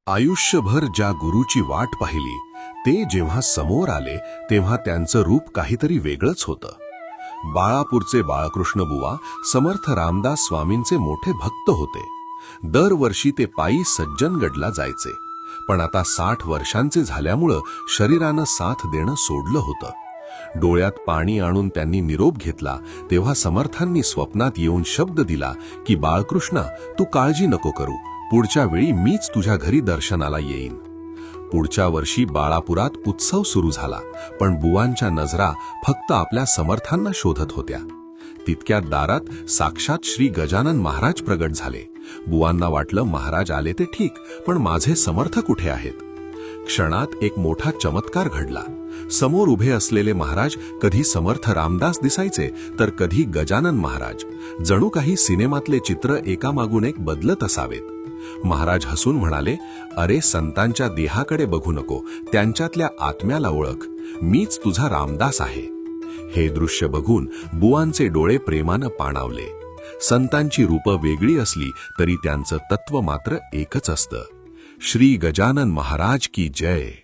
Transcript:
आयुष्यभर ज्या गुरुची वाट पाहिली ते जेव्हा समोर आले तेव्हा त्यांचं रूप काहीतरी वेगळंच होतं. बाळापूरचे बाळकृष्ण बुवा समर्थ रामदास स्वामींचे मोठे भक्त होते. दरवर्षी ते पायी सज्जनगडला जायचे. पण आता 60 वर्षांचे झाल्यामुळं शरीरानं साथ देणं सोडलं होतं. डोळ्यात पाणी आणून त्यांनी निरोप घेतला तेव्हा समर्थांनी स्वप्नात येऊन शब्द दिला की बाळकृष्णा, तू काळजी नको करू, पुढच्या वेळी मीच तुझ्या घरी दर्शनाला येईन. पुढच्या वर्षी बाळापुरात उत्सव सुरू झाला, पण बुवांच्या नजरा फक्त आपल्या समर्थांना शोधत होत्या. तितक्यात दारात साक्षात श्री गजानन महाराज प्रगट झाले. बुवांना वाटलं महाराज आले ते ठीक, पण माझे समर्थ कुठे आहेत? क्षणात एक मोठा चमत्कार घडला. समोर उभे असलेले महाराज कधी समर्थ रामदास दिसायचे तर कधी गजानन महाराज. जणू काही सिनेमातले चित्र एकामागून एक बदलत असावेत. महाराज हसून म्हणाले, अरे संतांच्या देहाकडे बघू नको, त्यांच्यातल्या आत्म्याला ओळख, मीच तुझा रामदास आहे. हे दृश्य बघून बुवांचे डोळे प्रेमानं पाणावले. संतांची रूपं वेगळी असली तरी त्यांचं तत्व मात्र एकच असतं. श्री गजानन महाराज की जय.